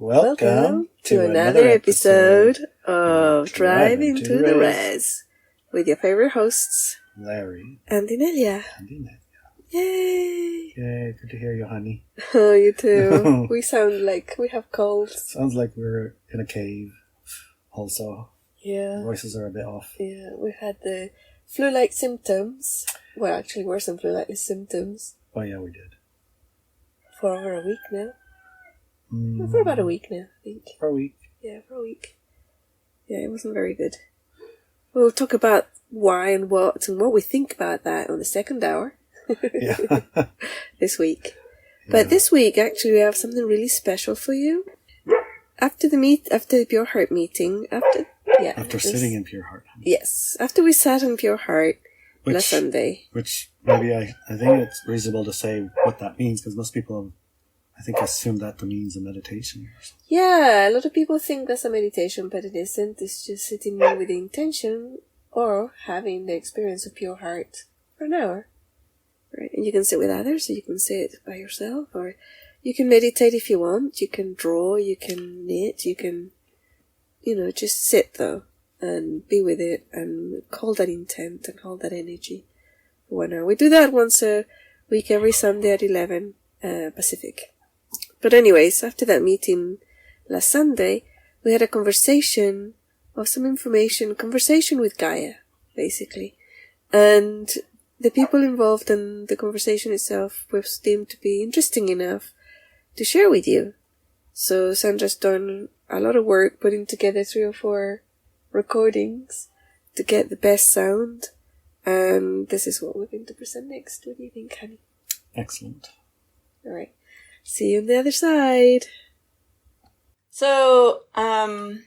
Welcome to another episode of Driving to the Res with your favorite hosts, Larry and Inelia. Yay! Yay, good to hear you, honey. Oh, you too. We sound like we have colds. Sounds like we're in a cave also. Yeah. Voices are a bit off. Yeah, we've had the flu-like symptoms. Well, actually worse than flu-like symptoms. Oh yeah, we did. For over a week now. For about a week now, I think. For a week. Yeah, for a week. Yeah, it wasn't very good. We'll talk about why and what we think about that on the second hour. Yeah. This week. But this week, actually, we have something really special for you. After the Pure Heart meeting, after sitting in Pure Heart. Yes, after we sat in Pure Heart last Sunday. Which maybe I think it's reasonable to say what that means, because most people, I think, assume that means a meditation or something. Yeah, a lot of people think that's a meditation, but it isn't. It's just sitting there with the intention or having the experience of Pure Heart for an hour. Right? And you can sit with others, or you can sit by yourself, or you can meditate if you want. You can draw, you can knit, you can, just sit though and be with it and hold that intent and hold that energy for 1 hour. We do that once a week, every Sunday at 11 Pacific. But anyways, after that meeting last Sunday, we had a conversation of some information, conversation with Gaia, basically. And the people involved in the conversation itself was deemed to be interesting enough to share with you. So Sandra's done a lot of work putting together 3 or 4 recordings to get the best sound. And this is what we're going to present next. What do you think, honey? Excellent. All right. See you on the other side. So, the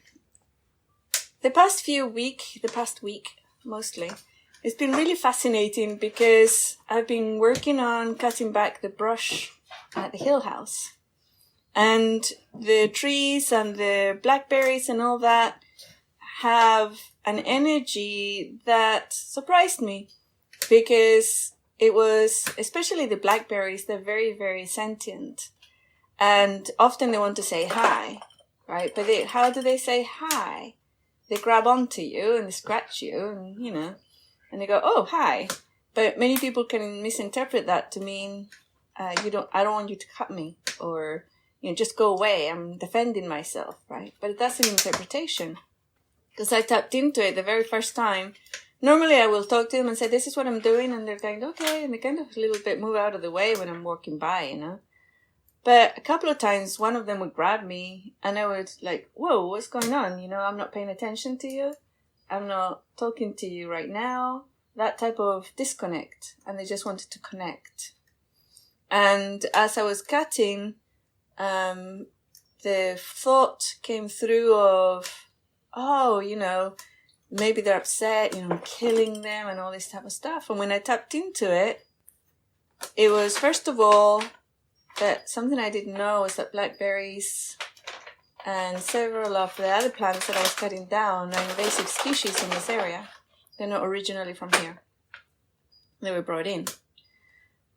past week mostly, it's been really fascinating because I've been working on cutting back the brush at the Hill House. And the trees and the blackberries and all that have an energy that surprised me, because it was, especially the blackberries, they're very, very sentient. And often they want to say hi, right? But how do they say hi? They grab onto you and they scratch you and, and they go, oh, hi. But many people can misinterpret that to mean, I don't want you to cut me, or, just go away. I'm defending myself, right? But that's an interpretation. Because I tapped into it the very first time. Normally I will talk to them and say, this is what I'm doing. And they're kind of, okay. And they kind of a little bit move out of the way when I'm walking by, But a couple of times, one of them would grab me and I would like, whoa, what's going on? I'm not paying attention to you. I'm not talking to you right now. That type of disconnect. And they just wanted to connect. And as I was cutting, the thought came through of, maybe they're upset, I'm killing them and all this type of stuff. And when I tapped into it, it was, first of all, that something I didn't know was that blackberries and several of the other plants that I was cutting down are invasive species in this area. They're not originally from here. They were brought in.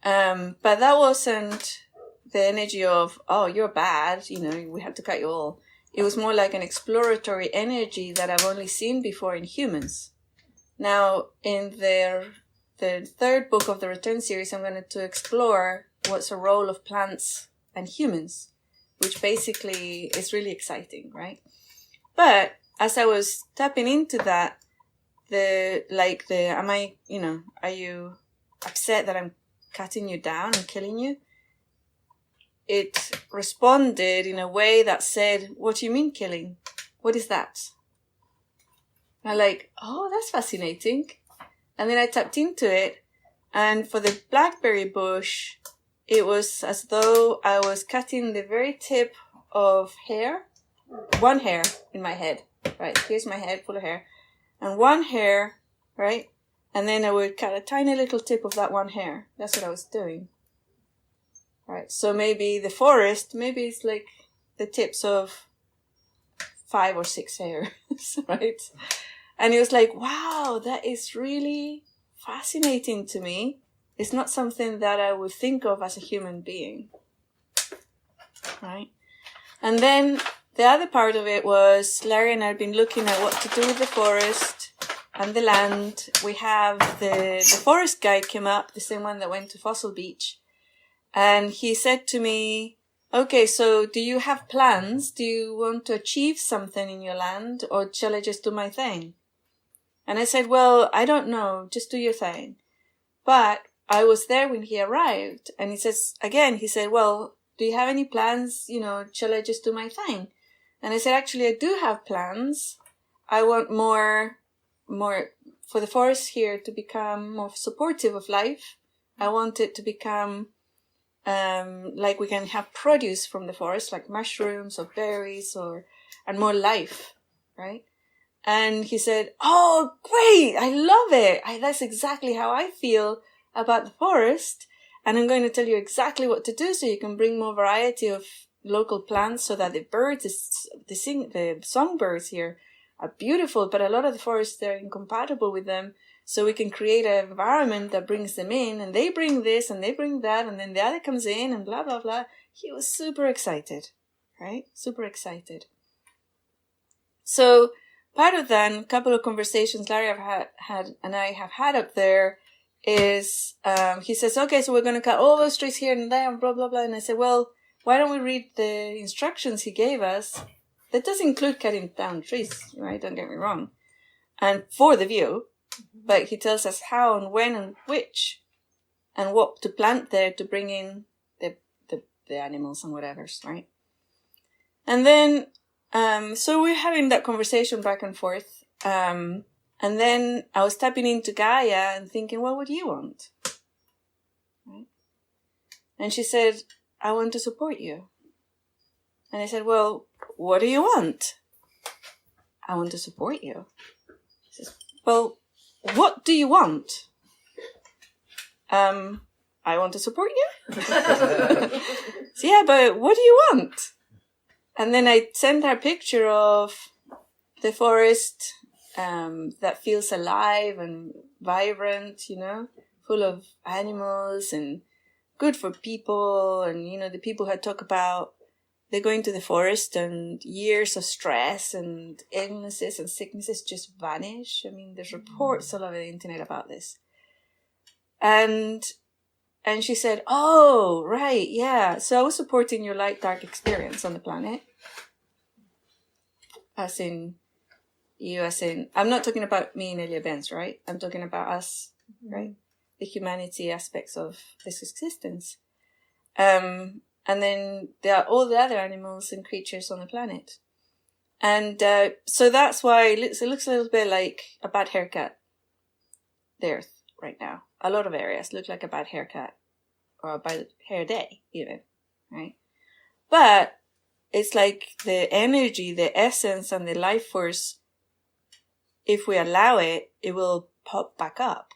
But that wasn't the energy of, oh, you're bad, we have to cut you all. It was more like an exploratory energy that I've only seen before in humans. Now, in the 3rd book of the Return series, I'm going to explore what's the role of plants and humans, which basically is really exciting, right? But as I was tapping into that, are you upset that I'm cutting you down and killing you? It responded in a way that said, what do you mean killing? What is that? And I'm oh, that's fascinating. And then I tapped into it. And for the blackberry bush, it was as though I was cutting the very tip of hair. One hair in my head. Right, here's my head full of hair. And one hair, right? And then I would cut a tiny little tip of that one hair. That's what I was doing. Right, so maybe the forest, maybe it's like the tips of 5 or 6 hairs, right? And it was like, wow, that is really fascinating to me. It's not something that I would think of as a human being, right? And then the other part of it was Larry and I had been looking at what to do with the forest and the land. We have the forest guy came up, the same one that went to Fossil Beach. And he said to me, okay, so do you have plans? Do you want to achieve something in your land, or shall I just do my thing? And I said, well, I don't know, just do your thing. But I was there when he arrived, and he said, well, do you have any plans? Shall I just do my thing? And I said, actually, I do have plans. I want more for the forest here to become more supportive of life. I want it to become like we can have produce from the forest, like mushrooms or berries and more life, right? And he said, oh, great, I love it. That's exactly how I feel about the forest. And I'm going to tell you exactly what to do so you can bring more variety of local plants so that the birds, the songbirds here are beautiful, but a lot of the forests, they're incompatible with them. So we can create an environment that brings them in, and they bring this and they bring that, and then the other comes in and blah, blah, blah. He was super excited, right? Super excited. So part of that, a couple of conversations Larry and I have had up there is, he says, okay, so we're going to cut all those trees here and there and blah, blah, blah. And I said, well, why don't we read the instructions he gave us? That does include cutting down trees, right? Don't get me wrong. And for the view, but he tells us how and when and which and what to plant there to bring in the animals and whatever's, right? And then, so we're having that conversation back and forth. And then I was tapping into Gaia and thinking, well, what do you want? Right? And she said, I want to support you. And I said, well, what do you want? I want to support you. She says, well, what do you want? I want to support you. So yeah, but what do you want? And then I sent her a picture of the forest that feels alive and vibrant, full of animals and good for people. And, the people had talked about they go into the forest and years of stress and illnesses and sicknesses just vanish. I mean, there's reports all over the internet about this. And she said, oh, right, yeah. So I was supporting your light-dark experience on the planet. I'm not talking about me and Inelia Benz, right? I'm talking about us, right? The humanity aspects of this existence. And then there are all the other animals and creatures on the planet. And so that's why it looks a little bit like a bad haircut, the Earth right now. A lot of areas look like a bad haircut or a bad hair day even, right? But it's like the energy, the essence and the life force, if we allow it, it will pop back up.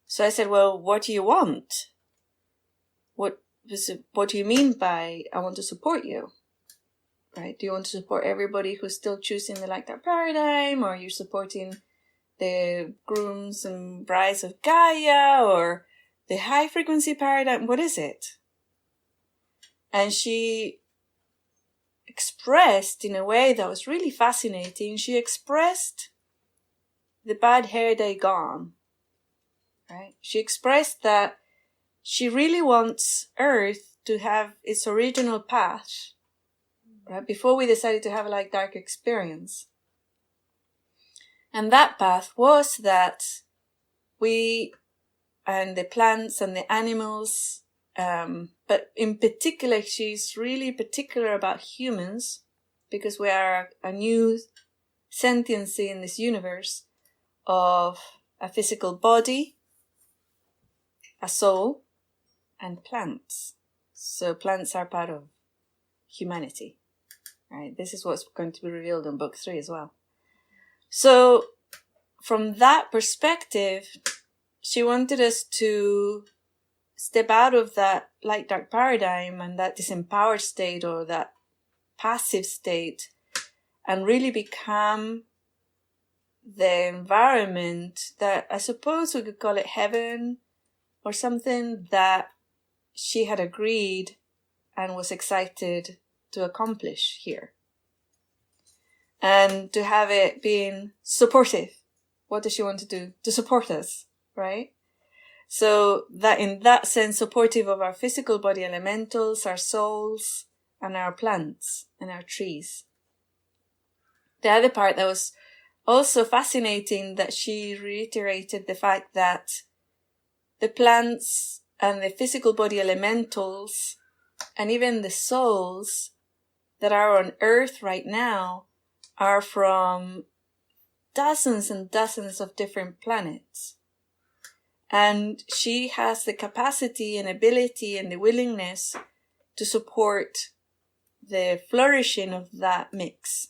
So I said, well, what do you want? What do you mean by I want to support you? Right? Do you want to support everybody who's still choosing the light-dark paradigm, or you're supporting the grooms and brides of Gaia, or the high-frequency paradigm? What is it? And she expressed in a way that was really fascinating. She expressed the bad hair day gone. Right? She expressed that she really wants Earth to have its original path, right? Before we decided to have a light-dark experience. And that path was that we and the plants and the animals, but in particular, she's really particular about humans because we are a new sentiency in this universe of a physical body, a soul, and plants. So plants are part of humanity, right? This is what's going to be revealed in book 3 as well. So from that perspective, she wanted us to step out of that light-dark paradigm and that disempowered state or that passive state and really become the environment that I suppose we could call it heaven or something that she had agreed and was excited to accomplish here. And to have it being supportive. What does she want to do? To support us, right? So that in that sense, supportive of our physical body elementals, our souls, and our plants and our trees. The other part that was also fascinating, that she reiterated the fact that the plants and the physical body elementals and even the souls that are on Earth right now are from dozens and dozens of different planets. And she has the capacity and ability and the willingness to support the flourishing of that mix.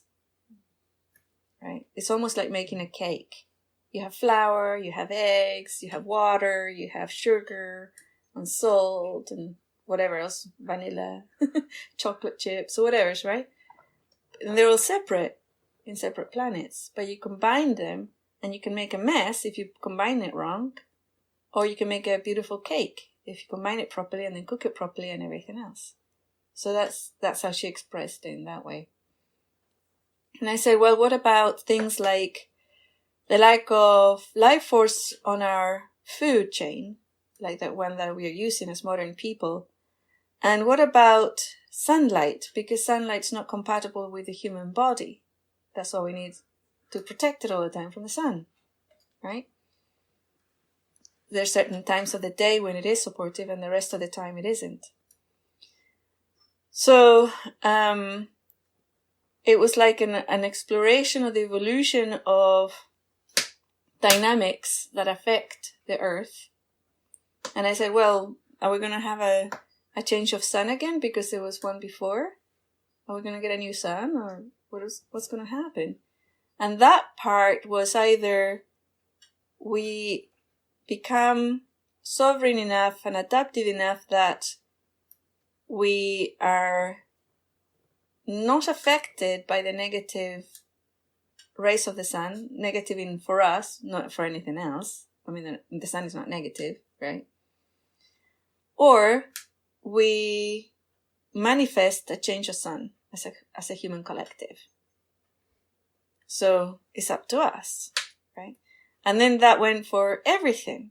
Right? It's almost like making a cake. You have flour, you have eggs, you have water, you have sugar and salt and whatever else, vanilla, chocolate chips or whatever, right? And they're all separate in separate planets, but you combine them and you can make a mess if you combine it wrong, or you can make a beautiful cake if you combine it properly and then cook it properly and everything else. So that's how she expressed it in that way. And I said, well, what about things like the lack of life force on our food chain, like that one that we are using as modern people? And what about sunlight? Because sunlight's not compatible with the human body. That's all we need to protect it all the time from the sun, right? There's certain times of the day when it is supportive and the rest of the time it isn't. So it was like an exploration of the evolution of dynamics that affect the Earth. And I said, well, are we going to have a change of sun again because there was one before? Are we going to get a new sun, or what's going to happen? And that part was either we become sovereign enough and adaptive enough that we are not affected by the negative rays of the sun, negative in for us, not for anything else. I mean, the sun is not negative, right? Or we manifest a change of sun as a human collective. So it's up to us, right? And then that went for everything,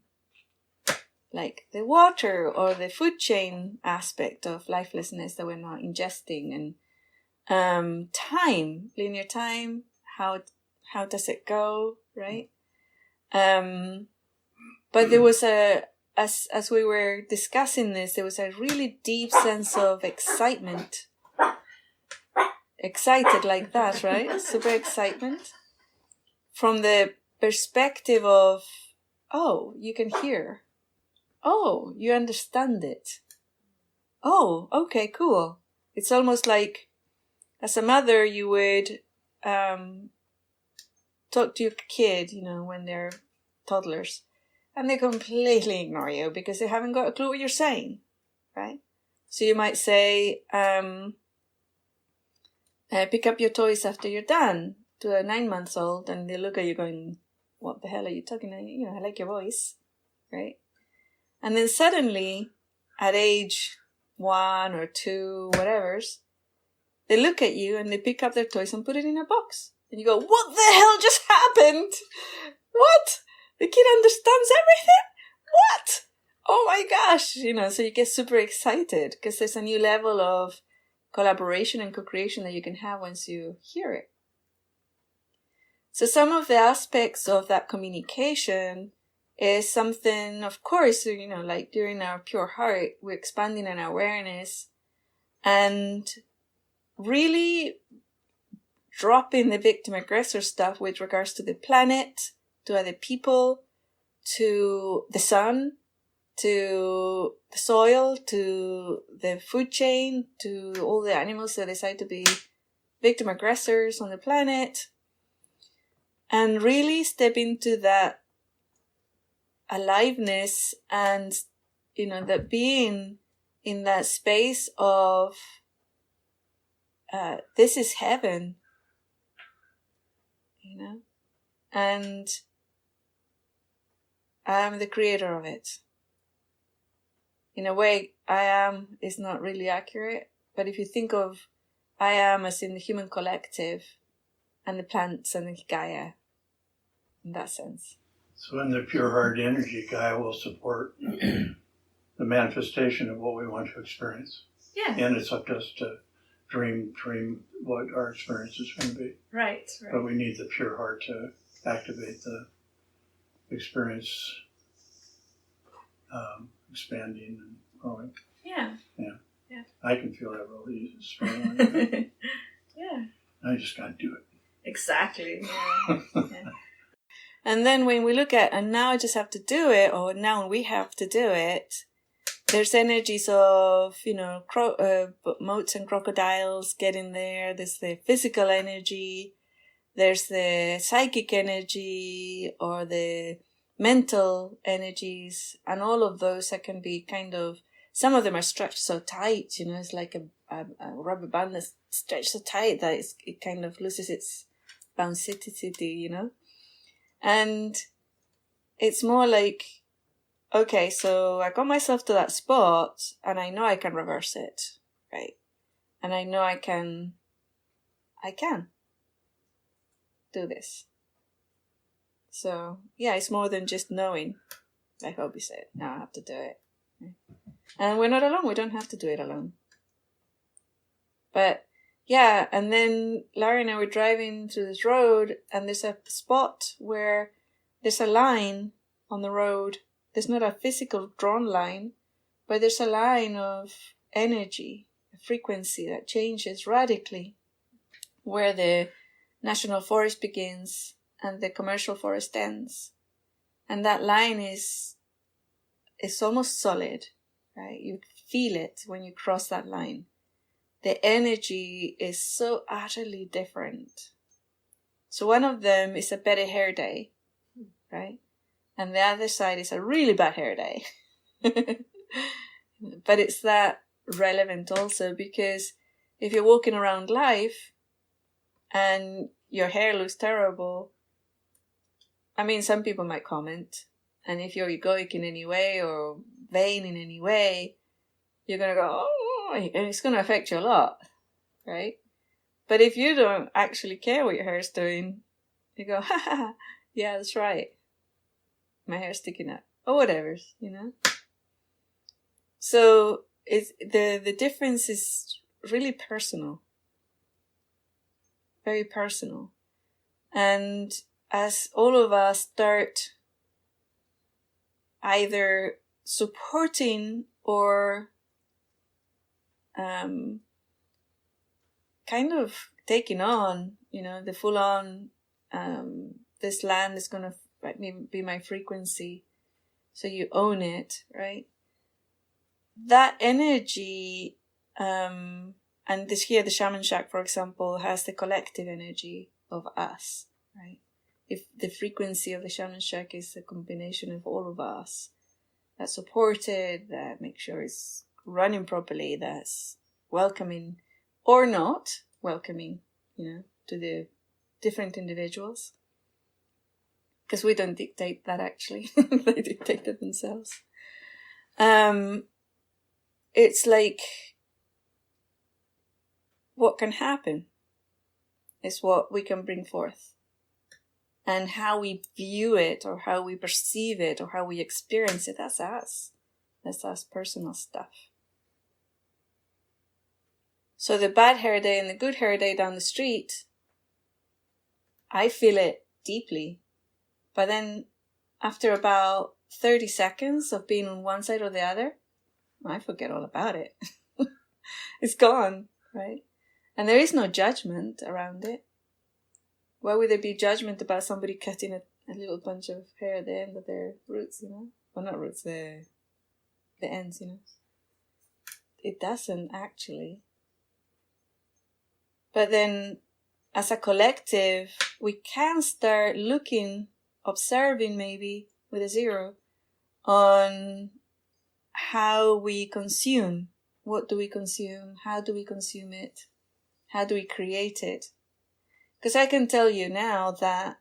like the water or the food chain aspect of lifelessness that we're not ingesting, and time, linear time, how does it go, right? But there was as we were discussing this, there was a really deep sense of excitement. Excited like that, right? Super excitement. From the perspective of, oh, you can hear. Oh, you understand it. Oh, okay, cool. It's almost like, as a mother, you would talk to your kid, when they're toddlers, and they completely ignore you because they haven't got a clue what you're saying, right? So you might say, pick up your toys after you're done, to a 9-month-old, and they look at you going, what the hell are you talking about? I like your voice, right? And then suddenly, at age 1 or 2, whatever's, they look at you and they pick up their toys and put it in a box. And you go, what the hell just happened? What? The kid understands everything? What? Oh my gosh! So you get super excited because there's a new level of collaboration and co-creation that you can have once you hear it. So some of the aspects of that communication is something, of course, like during our pure heart, we're expanding an awareness and really dropping the victim aggressor stuff with regards to the planet, to other people, to the sun, to the soil, to the food chain, to all the animals that decide to be victim aggressors on the planet, and really step into that aliveness and, that being in that space of this is heaven, and I am the creator of it. In a way, I am is not really accurate, but if you think of I am as in the human collective and the plants and the Gaia in that sense. So in the pure heart energy, Gaia will support the manifestation of what we want to experience. Yeah. And it's up to us to dream what our experience is going to be. Right. But we need the pure heart to activate the experience, expanding and growing. Yeah. I can feel that really strongly. Yeah. I just got to do it. Exactly. Yeah. And then when we look at, and now I just have to do it, or now we have to do it, there's energies of, moats and crocodiles getting there. There's the physical energy. There's the psychic energy or the mental energies. And all of those that can be kind of, some of them are stretched so tight, it's like a rubber band that's stretched so tight that it kind of loses its bounceity, And it's more like, okay, so I got myself to that spot and I know I can reverse it, right? And I know I can do this. So, yeah, it's more than just knowing, like Hobie said. Now I have to do it. And we're not alone. We don't have to do it alone. But, yeah, and then Larry and I were driving through this road, and there's a spot where there's a line on the road. There's not a physical drawn line, but there's a line of energy, a frequency that changes radically, where the national forest begins and the commercial forest ends. And that line is almost solid, right? You feel it when you cross that line. The energy is so utterly different. So one of them is a better hair day, right? And the other side is a really bad hair day. But it's that relevant also, because if you're walking around life and your hair looks terrible, I mean, some people might comment. And if you're egoic in any way or vain in any way, you're going to go, oh, and it's going to affect you a lot, right? But if you don't actually care what your hair's doing, you go, ha ha, ha, yeah, that's right. My hair's sticking up. Or whatever, So it's, the difference is really personal. Very personal. And as all of us start either supporting or kind of taking on, the full on, this land is going to be my frequency. So you own it, right? That energy, and this here, the shaman shack, for example, has the collective energy of us, right? If the frequency of the shaman shack is a combination of all of us, that's supported, that make sure it's running properly, that's welcoming or not welcoming, to the different individuals. Because we don't dictate that, actually. They dictate it themselves. It's like what can happen is what we can bring forth. And how we view it, or how we perceive it, or how we experience it, that's us. That's us personal stuff. So the bad hair day and the good hair day down the street, I feel it deeply. But then after about 30 seconds of being on one side or the other, I forget all about it. It's gone, right? And there is no judgment around it. Why would there be judgment about somebody cutting a little bunch of hair at the end of their roots, Well, not roots, the ends, It doesn't actually. But then, as a collective, we can start looking, observing maybe, with a zero, on how we consume. What do we consume? How do we consume it? How do we create it? Because I can tell you now that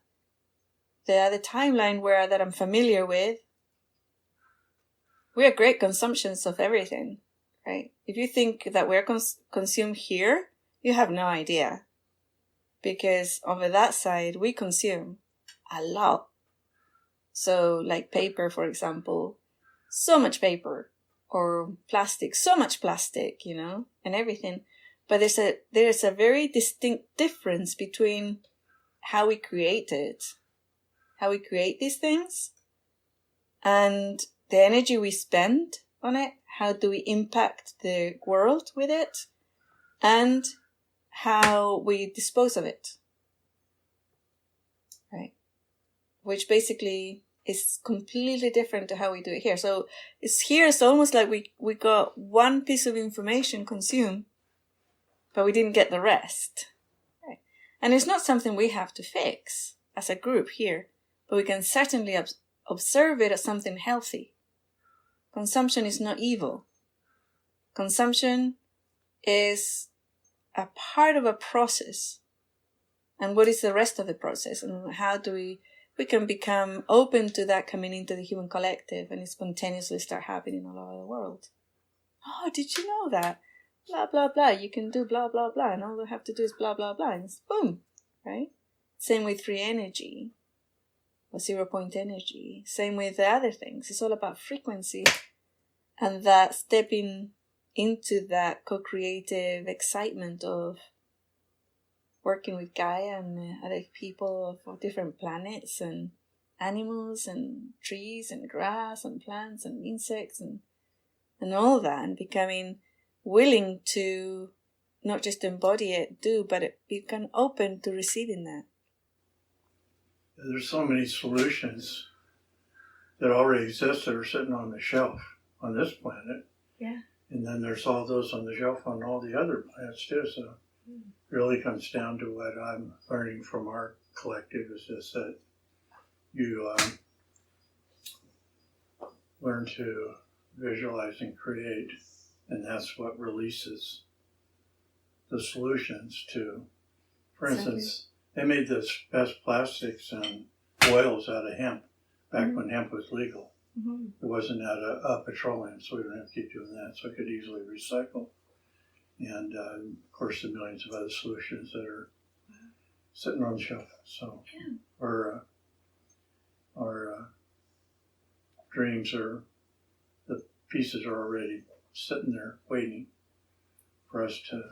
the timeline that I'm familiar with, we are great consumptions of everything, right? If you think that we're consumed here, You have no idea. Because over that side, we consume a lot. So like paper, for example, so much paper, or plastic, so much plastic, and everything. But there's a very distinct difference between how we create it, how we create these things, and the energy we spend on it. How do we impact the world with it, and how we dispose of it, right? Which basically is completely different to how we do it here. So it's almost like we got one piece of information consumed, but we didn't get the rest. Right? And it's not something we have to fix as a group here, but we can certainly observe it as something healthy. Consumption is not evil. Consumption is a part of a process. And what is the rest of the process? And how do we can become open to that coming into the human collective, and it spontaneously start happening all over the world. Oh, did you know that? Blah, blah, blah. You can do blah, blah, blah. And all we have to do is blah, blah, blah. And it's boom, right? Same with free energy or 0-point energy. Same with the other things. It's all about frequency. And that stepping into that co-creative excitement of working with Gaia and other people of different planets and animals and trees and grass and plants and insects and all that, and becoming willing to not just embody it, but become open to receiving that. There's so many solutions that already exist that are sitting on the shelf on this planet. Yeah. And then there's all those on the shelf on all the other planets too. So it really comes down to what I'm learning from our collective is just that you learn to visualize and create, and that's what releases the solutions to. For instance, they made the best plastics and oils out of hemp back when hemp was legal. Mm-hmm. It wasn't out of petroleum, so we don't have to keep doing that. So it could easily recycle. And of course, the millions of other solutions that are sitting on the shelf. So our dreams are, the pieces are already sitting there waiting for us to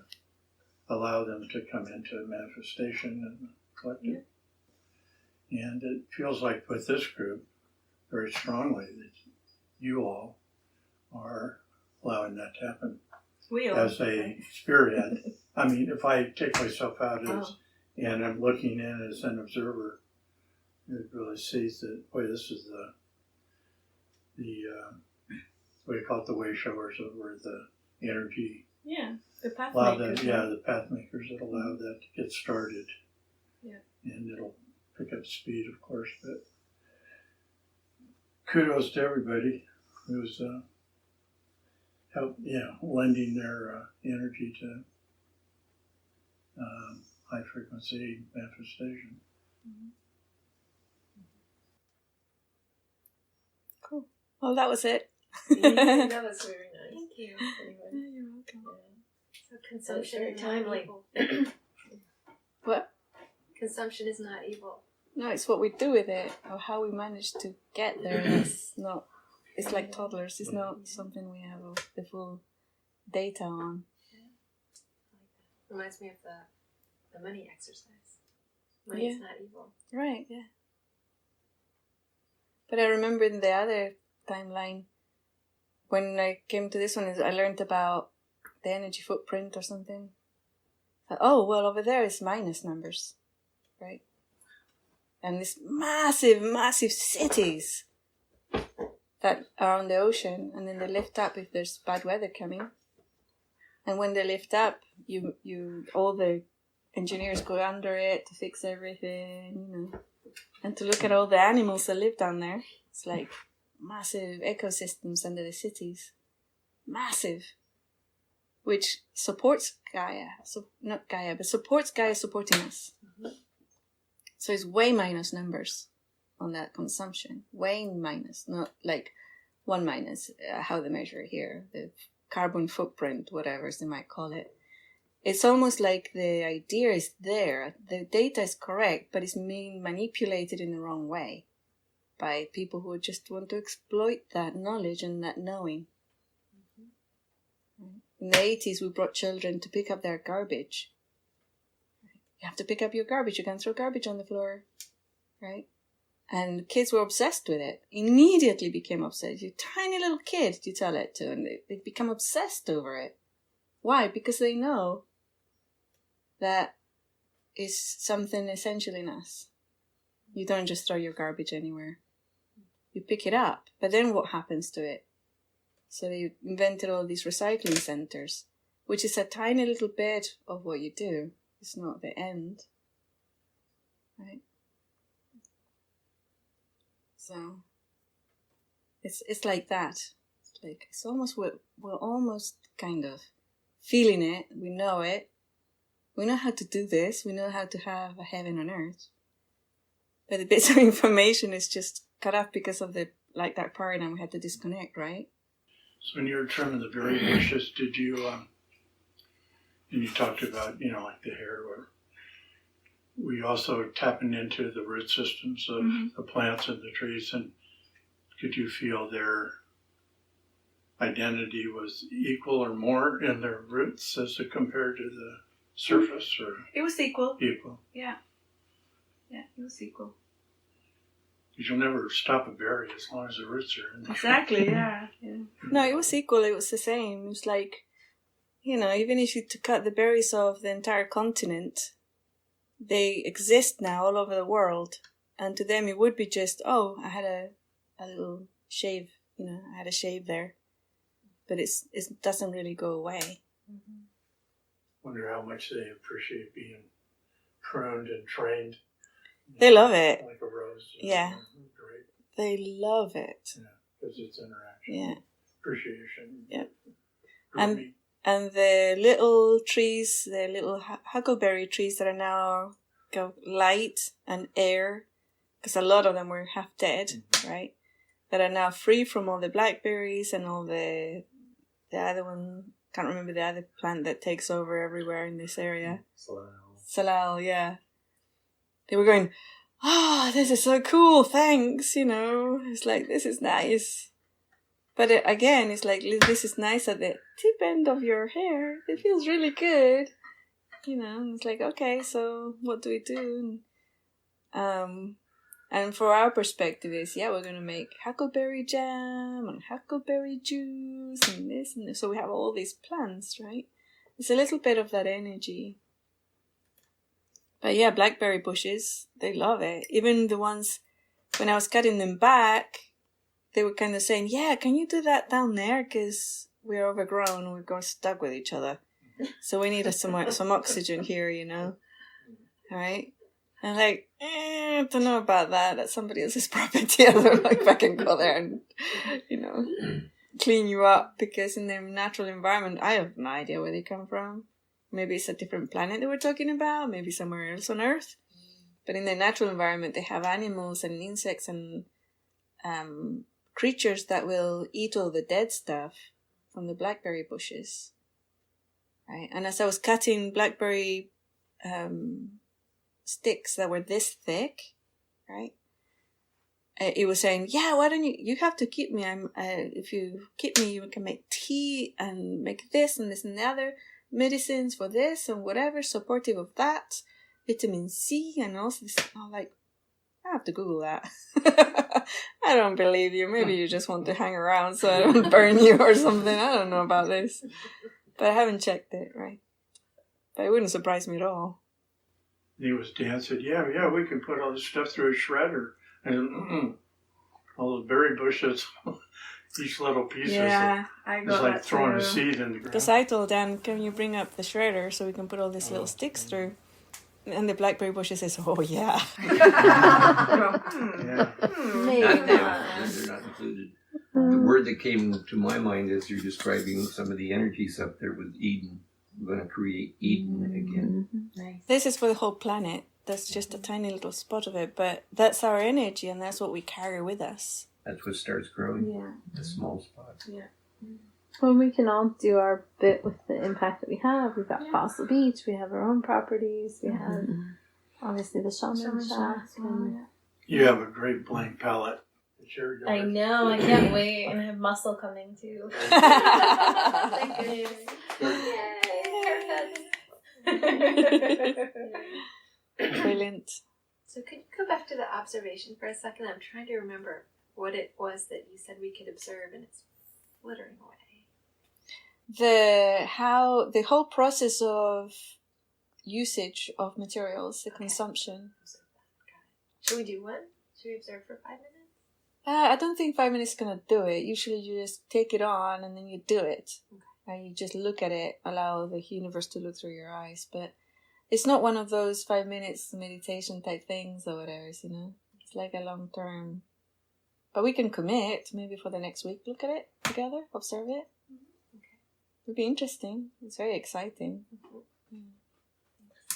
allow them to come into manifestation and collective. Yeah. And it feels like with this group, very strongly, that you all are allowing that to happen. We are. As a spirit. I mean, if I take myself out as, and I'm looking in as an observer, it really sees that, boy, this is the what do you call it, the way showers over the energy. Yeah, the path makers. The path makers that allow that to get started. Yeah. And it'll pick up speed, of course, but kudos to everybody who's lending their energy to high frequency manifestation. Mm-hmm. Cool. Well, that was it. Yeah, that was very nice. Thank you. Anyway. Yeah, you're welcome. Yeah. So consumption very is not timely. evil. What? Consumption is not evil. No, it's what we do with it, or how we manage to get there. It's not. It's like toddlers. It's not something we have the full data on. Reminds me of the money exercise. Money is not evil. Right. Yeah. But I remember in the other timeline, when I came to this one, I learned about the energy footprint or something. Oh, well, over there is minus numbers, right? And these massive, massive cities that are on the ocean, and then they lift up if there's bad weather coming. And when they lift up, you all the engineers go under it to fix everything, and to look at all the animals that live down there. It's like massive ecosystems under the cities, massive, which supports Gaia. So not Gaia, but supports Gaia supporting us. Mm-hmm. So it's way minus numbers on that consumption. Way minus, not like 1 minus, how they measure it here, the carbon footprint, whatever they might call it. it's almost like the idea is there, the data is correct, but it's being manipulated in the wrong way by people who just want to exploit that knowledge and that knowing. In the 80s, we brought children to pick up their garbage. You have to pick up your garbage. You can't throw garbage on the floor, right? And kids were obsessed with it. Immediately became obsessed. You tiny little kid, you tell it to, and they become obsessed over it. Why? Because they know that is something essential in us. You don't just throw your garbage anywhere. You pick it up. But then what happens to it? So they invented all these recycling centers, which is a tiny little bit of what you do. It's not the end. Right? So it's like that. It's almost we're almost kind of feeling it. We know it. We know how to do this. We know how to have a heaven on earth. But the bits of information is just cut off because of that paradigm we had to disconnect, right? So when you were trimming the berry bushes, did you, and you talked about, like the hair, were you also tapping into the root systems of the plants and the trees, and could you feel their identity was equal or more in their roots as compared to the surface? Or it was equal. Equal. Yeah, it was equal. Because you'll never stop a berry as long as the roots are in there. Exactly, yeah. No, it was equal. It was the same. It was like, even if you cut the berries off the entire continent, they exist now all over the world. And to them, it would be just, I had a little shave, I had a shave there. But it doesn't really go away. Wonder how much they appreciate being pruned and trained. They love it. Like a rose. Yeah. Great. They love it. Yeah, because it's interaction. Yeah. Appreciation. Yep. Grooming. And the little trees, the little huckleberry trees that are now got light and air, because a lot of them were half dead, right? That are now free from all the blackberries and all the other one, can't remember the other plant that takes over everywhere in this area. Salal, yeah. They were going, this is so cool, thanks, It's like, this is nice. But again, it's like, this is nice at the tip end of your hair. It feels really good. It's like, okay, so what do we do? And for our perspective is, we're going to make huckleberry jam and huckleberry juice and this and this. So we have all these plants, right? It's a little bit of that energy. But yeah, blackberry bushes, they love it. Even the ones, when I was cutting them back, they were kind of saying, can you do that down there? Because we're overgrown, we're going stuck with each other. So we need some oxygen here, All right? And I don't know about that. That's somebody else's property. I don't know if I can go there and, clean you up. Because in their natural environment, I have no idea where they come from. Maybe it's a different planet that we're talking about. Maybe somewhere else on Earth. But in their natural environment, they have animals and insects and creatures that will eat all the dead stuff from the blackberry bushes. Right? And as I was cutting blackberry sticks that were this thick, right? It was saying, why don't you have to keep me. If you keep me, you can make tea and make this and this and the other medicines for this and whatever, supportive of that, vitamin C and all this. I'm like, I have to Google that. I don't believe you. Maybe you just want to hang around so I don't burn you or something. I don't know about this. But I haven't checked it, right? But it wouldn't surprise me at all. He was dancing, we can put all this stuff through a shredder. And all the berry bushes, each little piece is like throwing a seed in the ground. Because I told Dan, can you bring up the shredder so we can put all these little sticks through? And the blackberry bushes says, yeah. Maybe They're not included. The word that came to my mind as you're describing some of the energies up there was Eden. We're going to create Eden again. Nice. This is for the whole planet. That's just a tiny little spot of it. But that's our energy and that's what we carry with us. That's what starts growing. Yeah. A small spot. Yeah. Well, we can all do our bit with the impact that we have. We've got Fossil Beach, we have our own properties, we have obviously the Shaman Shack. You have a great blank palette. It's your I yard. know, I can't wait. And I have muscle coming too. Thank goodness. Brilliant. So could you go back to the observation for a second? I'm trying to remember what it was that you said we could observe, and it's flittering away. The whole process of usage of materials, the consumption. Should we do one? Should we observe for 5 minutes? I don't think 5 minutes is gonna do it. Usually, you just take it on and then you do it, and you just look at it, allow the universe to look through your eyes. But it's not one of those 5 minutes meditation type things or whatever. You know, it's like a long term. But we can commit maybe for the next week. Look at it together, observe it. It'll be interesting. It's very exciting.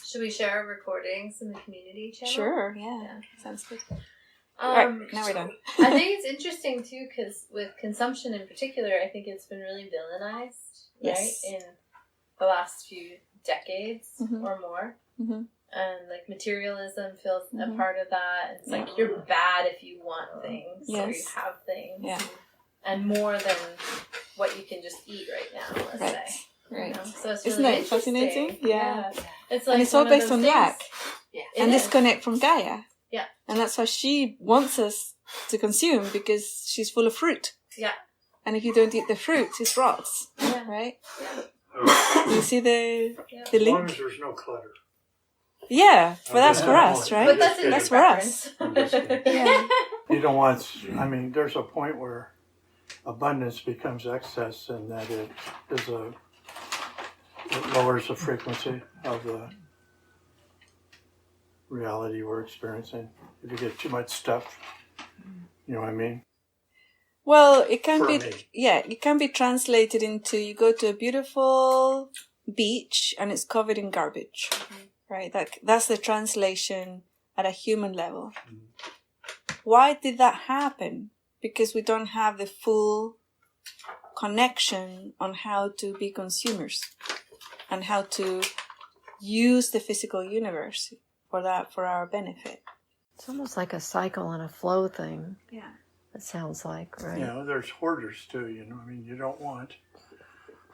Should we share our recordings in the community channel? Sure, yeah. Sounds good. Right, now we're done. I think it's interesting too, because with consumption in particular, I think it's been really villainized, Yes. right, in the last few decades Mhm. or more. Mm-hmm. And like materialism feels a Mhm. part of that. It's like you're bad if you want things or you Yes. have things, Yeah. and more than what you can just eat right now. Let's Right. say. Right. You know? So it's Isn't really that fascinating? interesting. Yeah. It's like And it's all one of based those on things- lack Yeah. It and is. disconnect from Gaia. Yeah. And that's why she wants us to consume, because she's full of fruit. Yeah. And if you don't eat the fruit, it rots. Yeah. Right? Yeah. You see the Yeah. As long link? as there's no clutter. Yeah, but that's for us, right? But that's a That's different for us. preference. Yeah. You don't want, I mean, there's a point where abundance becomes excess, and that it lowers the frequency of the reality we're experiencing. If you get too much stuff, you know what I mean? Well, it can For be, me. it can be translated into, you go to a beautiful beach and it's covered in garbage, right? That's the translation at a human level. Why did that happen? Because we don't have the full connection on how to be consumers and how to use the physical universe for our benefit. It's almost like a cycle and a flow thing. Yeah. It sounds like, right? You know, there's hoarders too, you know. I mean, you don't want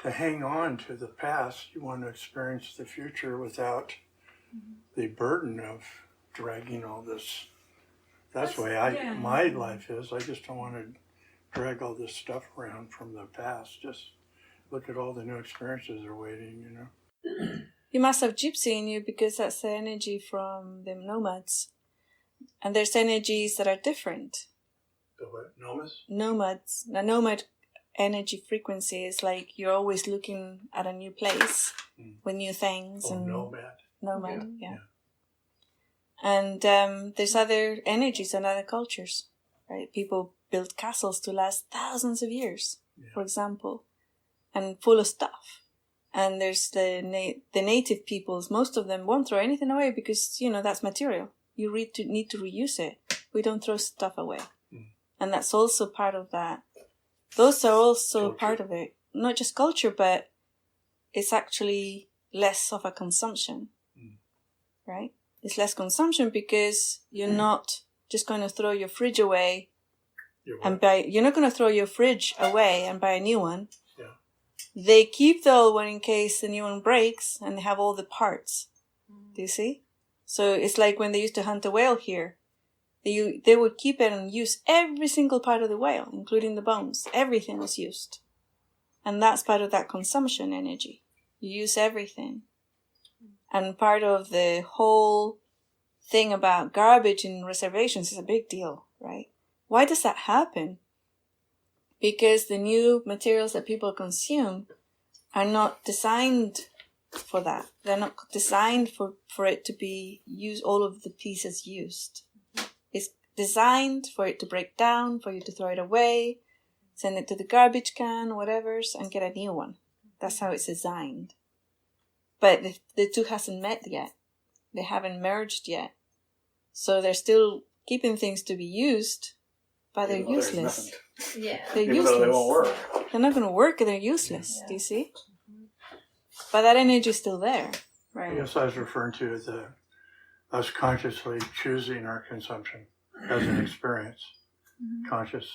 to hang on to the past. You want to experience the future without the burden of dragging all this. That's the way my life is. I just don't want to drag all this stuff around from the past. Just look at all the new experiences that are waiting, you know. You must have gypsy in you, because that's the energy from the nomads. And there's energies that are different. The what? Nomas? Nomads. The nomad energy frequency is like you're always looking at a new place with new things. Oh, and nomad. Nomad, yeah. And there's other energies and other cultures, right? People build castles to last thousands of years, for example, and full of stuff. And there's the native peoples. Most of them won't throw anything away because, you know, that's material. You need to reuse it. We don't throw stuff away. And that's also part of that. Those are also part of it. Not just culture, but it's actually less of a consumption, right? It's less consumption because you're not just going to throw your fridge away you're not going to throw your fridge away and buy a new one. Yeah. They keep the old one in case the new one breaks, and they have all the parts. Do you see? So it's like when they used to hunt a whale here. They would keep it and use every single part of the whale, including the bones. Everything was used. And that's part of that consumption energy. You use everything. And part of the whole thing about garbage in reservations is a big deal, right? Why does that happen? Because the new materials that people consume are not designed for that. They're not designed for it to be used, all of the pieces used. It's designed for it to break down, for you to throw it away, send it to the garbage can, whatever's, and get a new one. That's how it's designed. But the two hasn't met yet. They haven't merged yet. So they're still keeping things to be used, but they're useless. Yeah. They're Even useless. though they won't work. They're not going to work. They're useless. Do you see? But that energy is still there. I Right. guess I was referring to us consciously choosing our consumption as an experience, conscious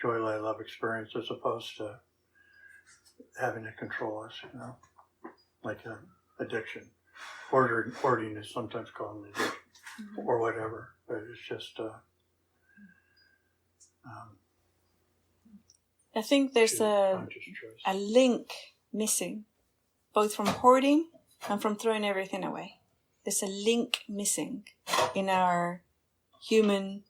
joy, light, love experience, as opposed to having to control us, like an addiction. Hoarding is sometimes called an addiction, or whatever, but it's just I think there's conscious choice. a link missing, both from hoarding and from throwing everything away. There's a link missing in our human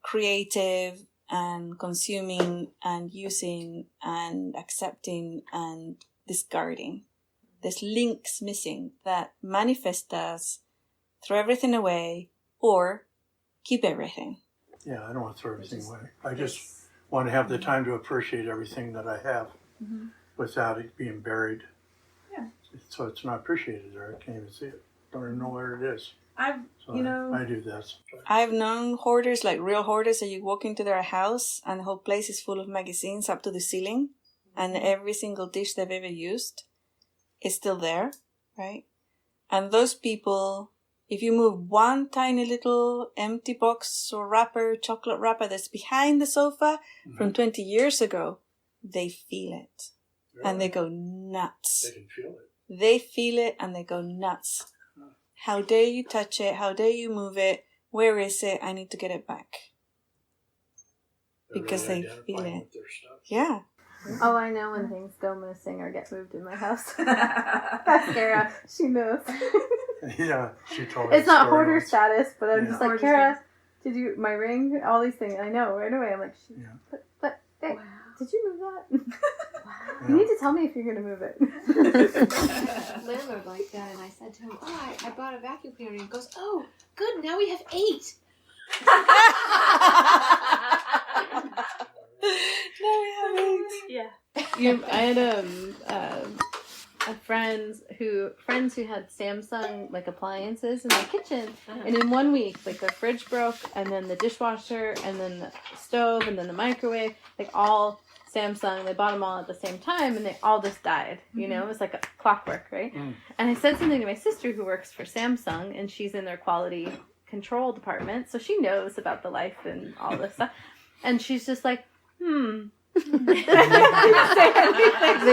creative and consuming and using and accepting and discarding. There's links missing that manifest as throw everything away or keep everything. Yeah, I don't want to throw everything away. I just want to have the time to appreciate everything that I have without it being buried. Yeah. So it's not appreciated there. I can't even see it. Don't even know where it is. I've So I do that sometimes. I've known hoarders, like real hoarders, that you walk into their house and the whole place is full of magazines up to the ceiling, and every single dish they've ever used is still there, right? And those people, if you move one tiny little empty box or wrapper, chocolate wrapper that's behind the sofa from 20 years ago, they feel it. And they go nuts. They can feel it. They feel it and they go nuts. How dare you touch it? How dare you move it? Where is it? I need to get it back. They're Because really they feel identifying it. with their stuff. Yeah. Oh, I know when things go missing or get moved in my house. That's Kara. She knows. Yeah, she told me. It's the not story hoarder once. status, but I'm Yeah. just like, Kara, did you, my ring, all these things. I know right away. I'm like, Yeah. but hey, Wow. did you move that? Yeah. You need to tell me if you're going to move it. Landlord like that, and I said to him, "Oh, I bought a vacuum cleaner." And he goes, "Oh, good. Now we have 8." Yeah. I had friends who had Samsung like appliances in their kitchen, and in 1 week, like the fridge broke, and then the dishwasher, and then the stove, and then the microwave, like all Samsung. They bought them all at the same time, and they all just died. You know, it was like a clockwork, right? And I said something to my sister who works for Samsung, and she's in their quality control department, so she knows about the life and all this stuff. And she's just like, They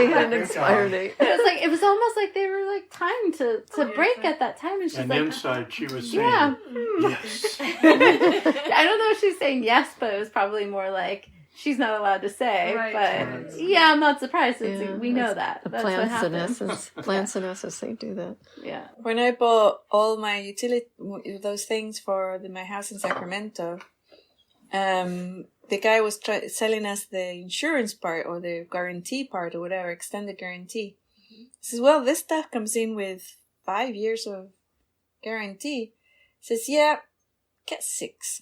had an expiry date. it was almost like they were like timed to break at that time, and she's And like, inside, she was saying, yeah. yes. I don't know if she's saying yes, but it was probably more like she's not allowed to say. Right. But yeah, I'm not surprised. Yeah, We know that. The That's what plants and happens. plants and essence, they do that. Yeah. When I bought all my utility, those things for my house in Sacramento, the guy was selling us the insurance part or the guarantee part or whatever, extended guarantee. He says, well, this stuff comes in with 5 years of guarantee. He says, yeah, get 6.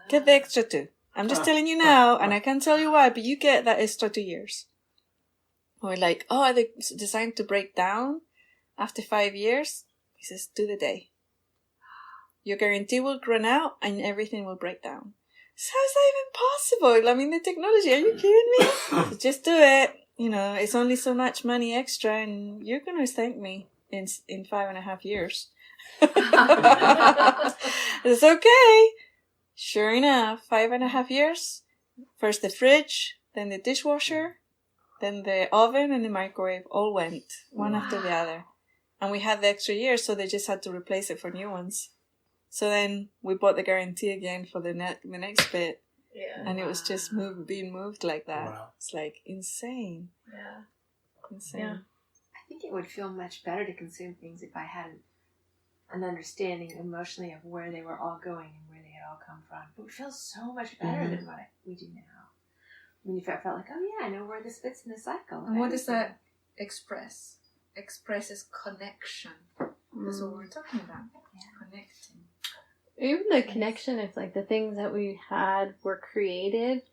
Get the extra 2. I'm just telling you now, and I can't tell you why, but you get that extra 2 years. We're like, oh, are they designed to break down after 5 years? He says, do the day. Your guarantee will run out and everything will break down. So how's that even possible? I mean, the technology, are you kidding me? So just do it. You know, it's only so much money extra and you're going to thank me in 5.5 years. It's okay. Sure enough, 5.5 years. First the fridge, then the dishwasher, then the oven and the microwave all went one after the other. And we had the extra year, so they just had to replace it for new ones. So then we bought the guarantee again for the next bit. Yeah. And it was just being moved like that. Wow. It's like insane. Yeah. Insane. Yeah. I think it would feel much better to consume things if I had an understanding emotionally of where they were all going and where they had all come from. It would feel so much better than what we do now. I mean, if I felt like, oh yeah, I know where this fits in the cycle. And what does that express? Expresses connection. That's what we're talking about. Connecting. Even the connection, it's like the things that we had were created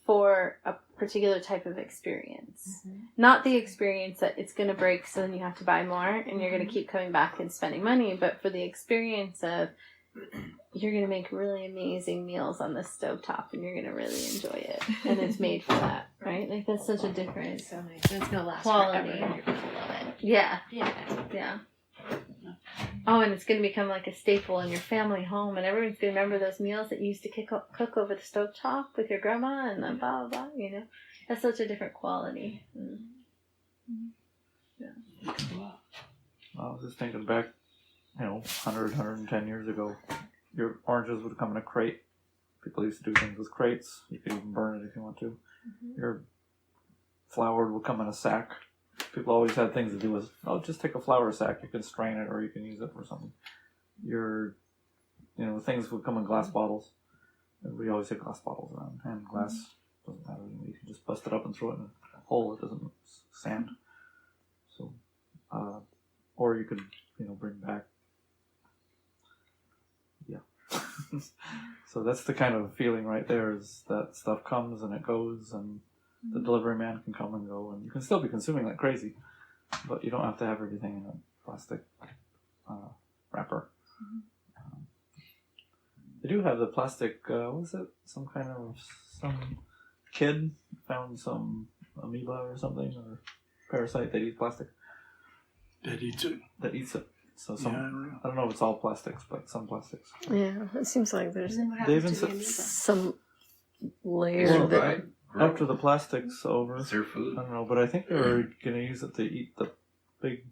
for a particular type of experience. Not the experience that it's going to break, so then you have to buy more and you're going to keep coming back and spending money, but for the experience of you're going to make really amazing meals on this stovetop and you're going to really enjoy it. And it's made for that, right? Like, that's such a different So nice. And it's gonna last quality. forever. You're gonna love it. Yeah. Yeah. Yeah. Oh, and it's going to become like a staple in your family home, and everyone's going to remember those meals that you used to cook over the stovetop with your grandma and then blah, blah, blah, you know? That's such a different quality. Yeah. I was just thinking back, 100, 110 years ago, your oranges would come in a crate. People used to do things with crates. You could even burn it if you want to. Your flour would come in a sack. People always had things to do with, just take a flour sack. You can strain it or you can use it for something. Things would come in glass bottles. And we always had glass bottles around. And glass doesn't matter. You can just bust it up and throw it in a hole. It doesn't sand. So, or you could, bring back. Yeah. So that's the kind of feeling right there, is that stuff comes and it goes, and the delivery man can come and go, and you can still be consuming like crazy, but you don't have to have everything in a plastic wrapper. They do have the plastic, some kid found some amoeba or something, or parasite that eats plastic. That eats it. That eats it. So Yeah, I don't know. I don't know if it's all plastics, but some plastics. Yeah, it seems like there's And then what They happens even to the amoeba? some layer Well, that. right. After the plastic's over, It's their food. I don't know, but I think they were going to use it to eat the big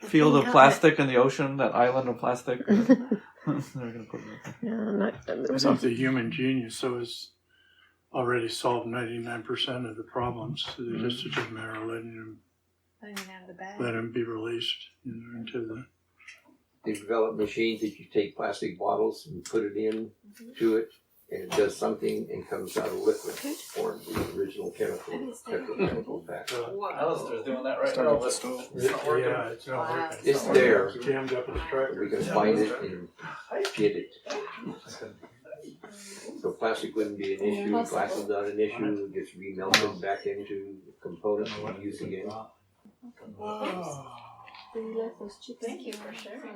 The field thing of out plastic in the ocean, that island of plastic. They're going to put it in there. Yeah, and there I was think also, the human genius has already solved 99% of the problems. So it's just a matter of letting Letting it out of the bag. them be released into the. They've developed machines that you take plastic bottles and put it in to it, and it does something and comes out of liquid form, the original petrochemical back. Alistair's doing that right Start now. with the stove. It's not working. Yeah, it's not Wow. working. It's there. It's jammed up in the tractor. We can find it and get it. So plastic wouldn't be an issue, glass is not an issue, it gets remelted back into components we use again. Do you like those chips? Thank you for sharing.